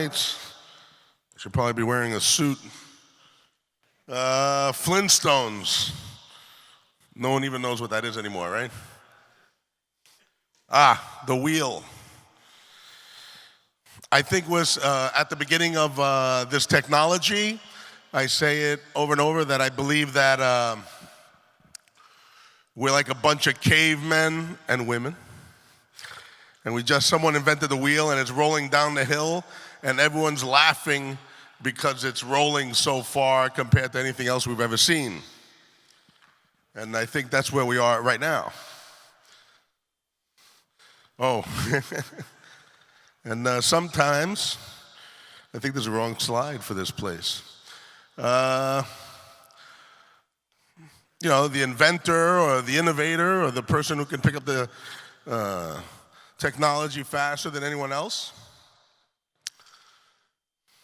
lights. I should probably be wearing a suit. Flintstones. No one even knows what that is anymore, right? The wheel. I think was at the beginning of this technology, I say it over and over that I believe that we're like a bunch of cavemen and women. And someone invented the wheel and it's rolling down the hill and everyone's laughing because it's rolling so far compared to anything else we've ever seen. And I think that's where we are right now. Oh, and sometimes, I think there's a wrong slide for this place. The inventor or the innovator or the person who can pick up the technology faster than anyone else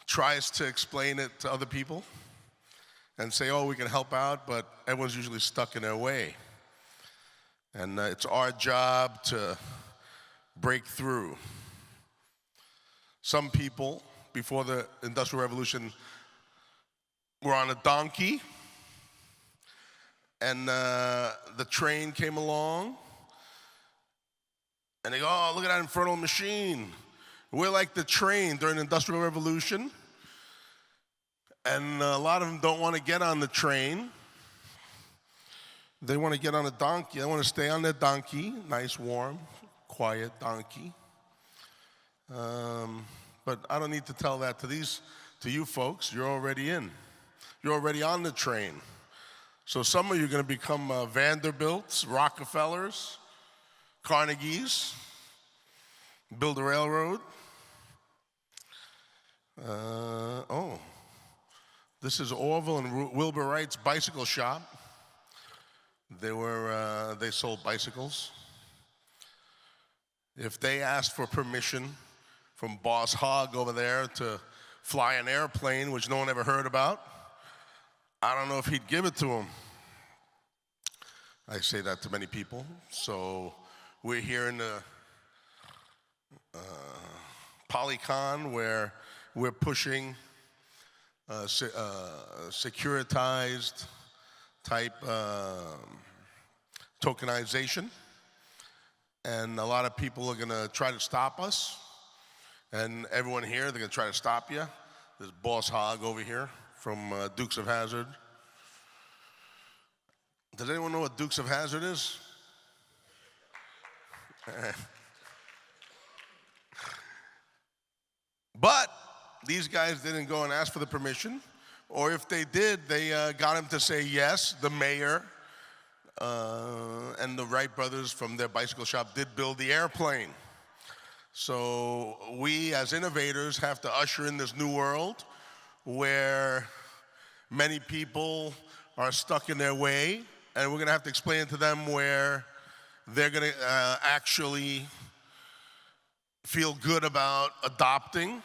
tries to explain it to other people and say, oh, we can help out, but everyone's usually stuck in their way. And it's our job to break through. Some people, before the Industrial Revolution, were on a donkey, and the train came along, and they go, oh, look at that infernal machine. We're like the train during the Industrial Revolution, and a lot of them don't want to get on the train. They want to get on a donkey. They want to stay on their donkey, nice, warm, quiet donkey. But I don't need to tell that to you folks. You're already in. You're already on the train. So some of you are going to become Vanderbilts, Rockefellers, Carnegies, build a railroad. This is Orville and Wilbur Wright's bicycle shop. They sold bicycles. If they asked for permission from Boss Hogg over there to fly an airplane, which no one ever heard about, I don't know if he'd give it to them. I say that to many people. So we're here in the Polycon where we're pushing securitized type tokenization. And a lot of people are going to try to stop us. And everyone here, they're going to try to stop you. There's Boss Hogg over here from Dukes of Hazzard. Does anyone know what Dukes of Hazzard is? But these guys didn't go and ask for the permission. Or if they did, they got him to say yes. The mayor and the Wright brothers from their bicycle shop did build the airplane. So we as innovators have to usher in this new world where many people are stuck in their way, and we're going to have to explain to them where they're going to actually feel good about adopting.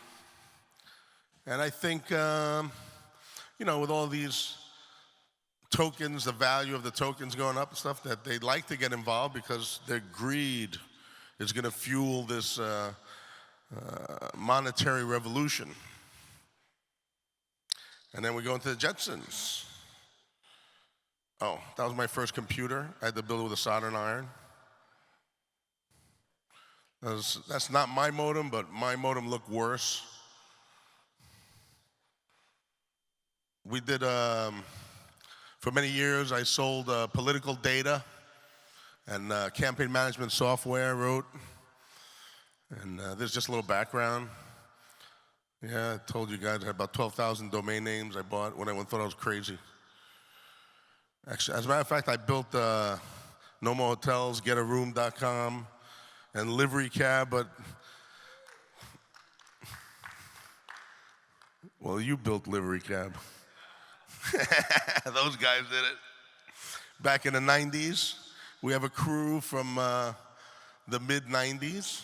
And I think, with all these tokens, the value of the tokens going up and stuff, that they'd like to get involved because their greed is going to fuel this monetary revolution. And then we go into the Jetsons. Oh, that was my first computer. I had to build it with a soldering iron. That's not my modem, but my modem looked worse. We did, for many years, I sold political data and campaign management software I wrote. And there's just a little background. Yeah, I told you guys I had about 12,000 domain names I bought when everyone thought I was crazy. Actually, as a matter of fact, I built No More Hotels, GetARoom.com, and Livery Cab, but well, you built Livery Cab. Those guys did it. Back in the 90s, we have a crew from the mid-90s,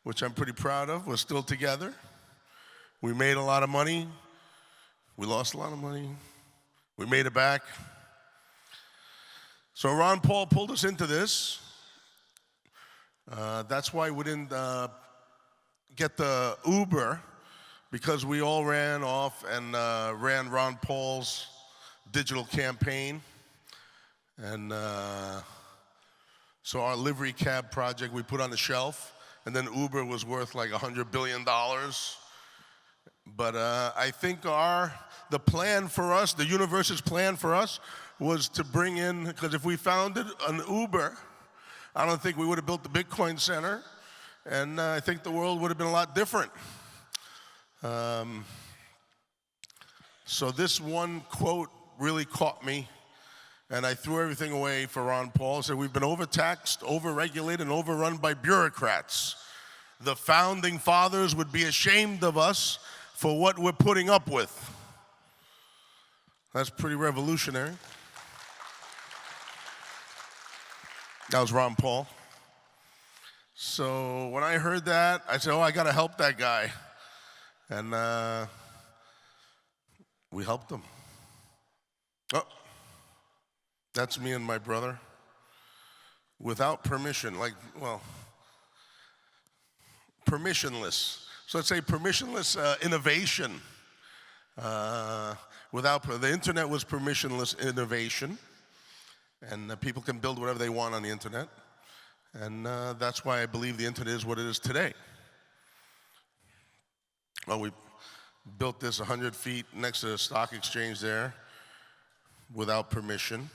which I'm pretty proud of. We're still together. We made a lot of money. We lost a lot of money. We made it back. So Ron Paul pulled us into this. That's why we didn't get the Uber because we all ran off and ran Ron Paul's digital campaign. And so our livery cab project we put on the shelf, and then Uber was worth like $100 billion. But I think the plan for us, the universe's plan for us, was to bring in, because if we founded an Uber, I don't think we would have built the Bitcoin Center, and I think the world would have been a lot different. So this one quote really caught me, and I threw everything away for Ron Paul. He said, "We've been overtaxed, overregulated, and overrun by bureaucrats. The founding fathers would be ashamed of us for what we're putting up with." That's pretty revolutionary. That was Ron Paul. So when I heard that, I said, oh, I got to help that guy. And we helped him. Oh, that's me and my brother. Without permission, permissionless. So let's say permissionless innovation. The internet was permissionless innovation. And people can build whatever they want on the internet. And that's why I believe the internet is what it is today. Well, we built this 100 feet next to the stock exchange there without permission.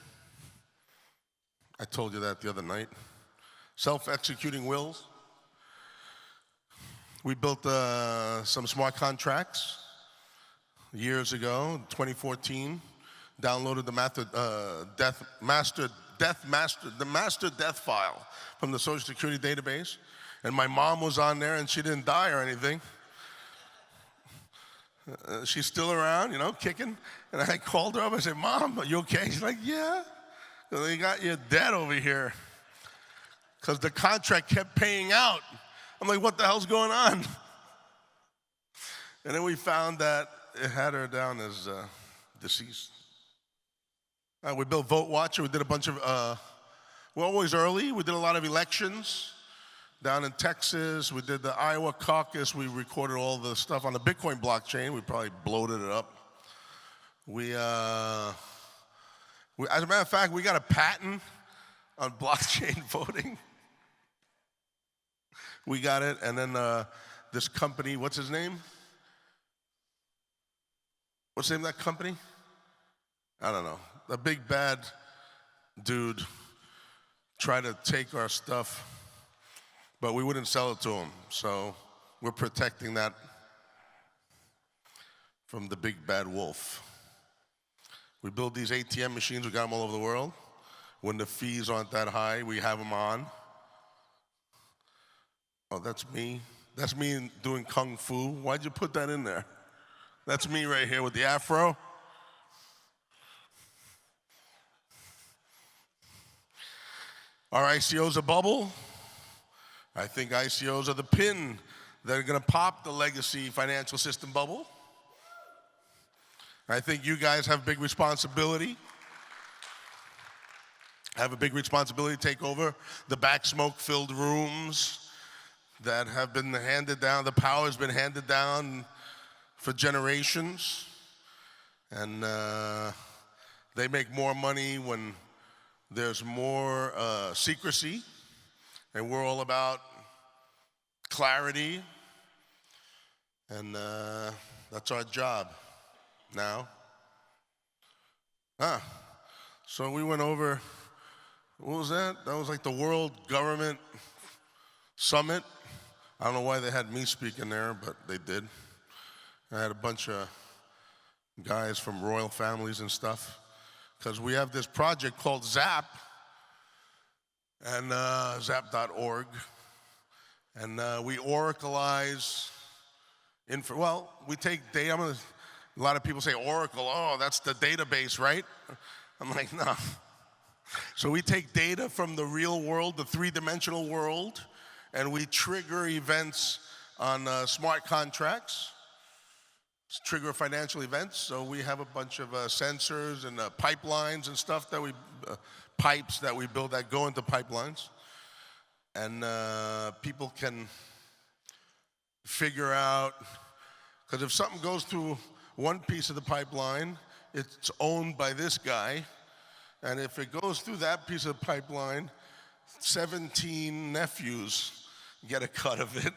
I told you that the other night. Self-executing wills. We built some smart contracts years ago, 2014. Downloaded the master death file from the Social Security database, and my mom was on there, and she didn't die or anything. She's still around, kicking. And I called her up. I said, "Mom, are you okay?" She's like, "Yeah." They got you dead over here, because the contract kept paying out. I'm like, "What the hell's going on?" And then we found that it had her down as deceased. We built Vote Watcher. We did a bunch of, we're always early. We did a lot of elections down in Texas. We did the Iowa caucus. We recorded all the stuff on the Bitcoin blockchain. We probably bloated it up. As a matter of fact, we got a patent on blockchain voting. We got it. And then this company, what's his name? What's the name of that company? I don't know. The big bad dude tried to take our stuff, but we wouldn't sell it to him. So we're protecting that from the big bad wolf. We build these ATM machines. We got them all over the world. When the fees aren't that high, we have them on. Oh, that's me. That's me doing kung fu. Why'd you put that in there? That's me right here with the afro. Are ICOs a bubble? I think ICOs are the pin that are going to pop the legacy financial system bubble. I think you guys have big responsibility. Have a big responsibility to take over the back smoke-filled rooms that have been handed down. The power has been handed down for generations. And they make more money when there's more secrecy, and we're all about clarity, and that's our job now. So we went over, what was that? That was like the World Government Summit. I don't know why they had me speaking there, but they did. I had a bunch of guys from royal families and stuff, because we have this project called ZAP, and zap.org, and we oracleize, we take data. A lot of people say Oracle, oh, that's the database, right? I'm like, no. So we take data from the real world, the three-dimensional world, and we trigger events on smart contracts, trigger financial events. So we have a bunch of sensors and pipelines and stuff that pipes that we build that go into pipelines. And people can figure out Because if something goes through one piece of the pipeline, it's owned by this guy. And if it goes through that piece of the pipeline, 17 nephews get a cut of it.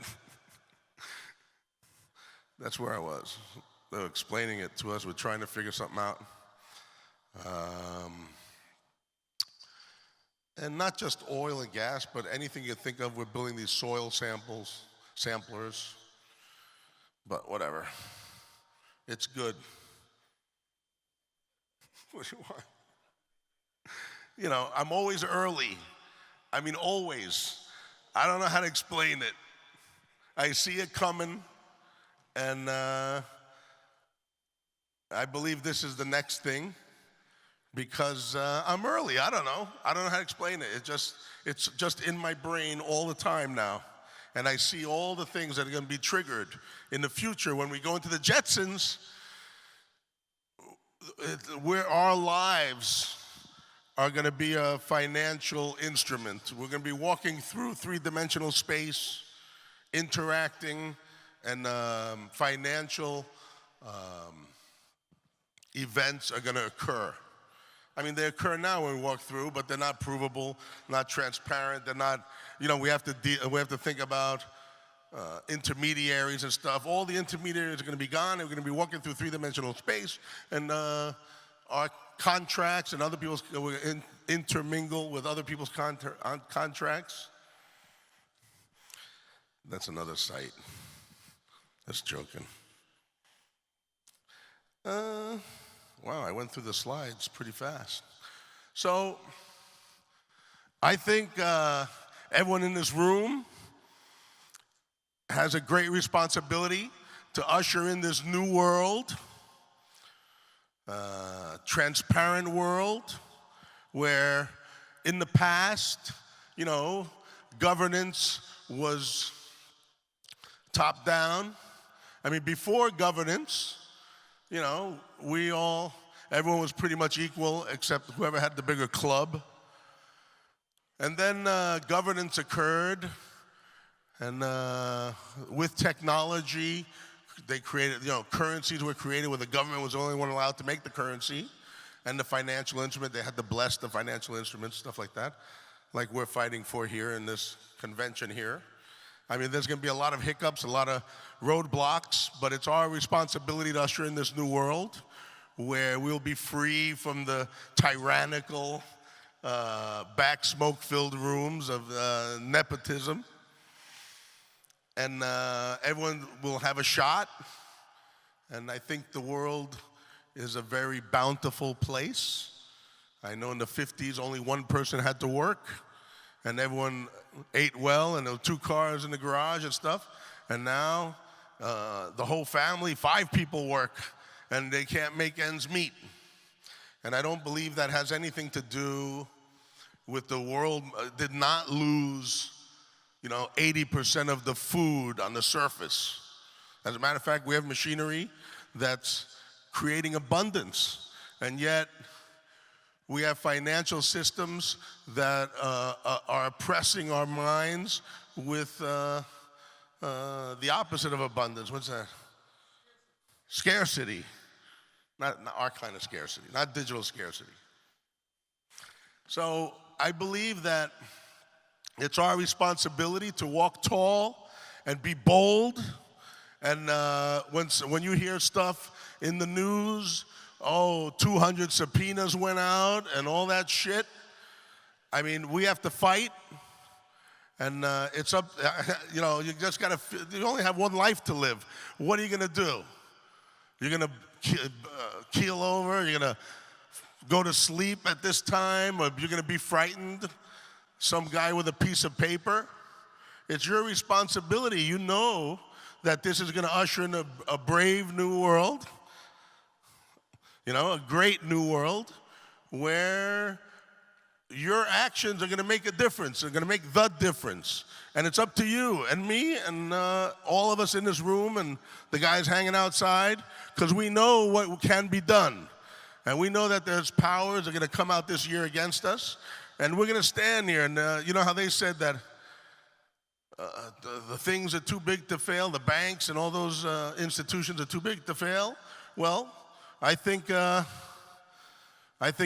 That's where I was. They were explaining it to us. We're trying to figure something out. And not just oil and gas, but anything you think of. We're building these soil samplers. But whatever. It's good. What do you want? You know, I'm always early. I mean, always. I don't know how to explain it. I see it coming, and I believe this is the next thing because I'm early. I don't know how to explain it. It's just in my brain all the time now. And I see all the things that are going to be triggered in the future when we go into the Jetsons, where our lives are going to be a financial instrument. We're going to be walking through three-dimensional space, interacting, and financial events are going to occur. I mean, they occur now when we walk through, but they're not provable, not transparent. They're not, you know, we have to think about intermediaries and stuff. All the intermediaries are going to be gone, and we're going to be walking through three-dimensional space, and our contracts and other people's intermingle with other people's contracts. That's another site. That's joking. Wow, I went through the slides pretty fast. So I think everyone in this room has a great responsibility to usher in this new world, transparent world, where in the past, you know, governance was top down. I mean, before governance, you know, everyone was pretty much equal except whoever had the bigger club. And then governance occurred, and with technology, they created, you know, currencies were created where the government was the only one allowed to make the currency, and the financial instrument, they had to bless the financial instruments, stuff like that, like we're fighting for here in this convention here. I mean, there's going to be a lot of hiccups, a lot of roadblocks, but it's our responsibility to usher in this new world where we'll be free from the tyrannical, back smoke-filled rooms of nepotism. And everyone will have a shot. And I think the world is a very bountiful place. I know in the 50s, only one person had to work, and everyone ate well, and there were 2 cars in the garage and stuff. And now the whole family, 5 people work, and they can't make ends meet. And I don't believe that has anything to do with the world did not lose, you know, 80% of the food on the surface. As a matter of fact, we have machinery that's creating abundance, and yet we have financial systems that are oppressing our minds with the opposite of abundance. What's that? Scarcity. Not our kind of scarcity, not digital scarcity. So I believe that it's our responsibility to walk tall and be bold. And when you hear stuff in the news, 200 subpoenas went out and all that shit, I mean, we have to fight. And it's up, you know, you just gotta, you only have one life to live. What are you gonna do? You're gonna keel over? You're gonna go to sleep at this time? Or you're gonna be frightened? Some guy with a piece of paper? It's your responsibility. You know that this is gonna usher in a brave new world. You know, a great new world where your actions are going to make a difference. They're going to make the difference. And it's up to you and me and all of us in this room and the guys hanging outside, because we know what can be done. And we know that there's powers that are going to come out this year against us. And we're going to stand here. And you know how they said that the things are too big to fail, the banks and all those institutions are too big to fail. Well, I think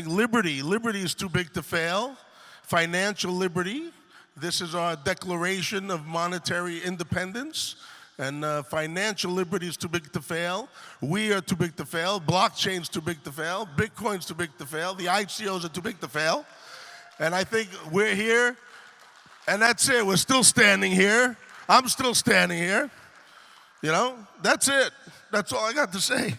liberty is too big to fail. Financial liberty. This is our declaration of monetary independence. And financial liberty is too big to fail. We are too big to fail. Blockchain's too big to fail. Bitcoin's too big to fail. The ICOs are too big to fail. And I think we're here, and that's it. We're still standing here. I'm still standing here. You know, that's it. That's all I got to say.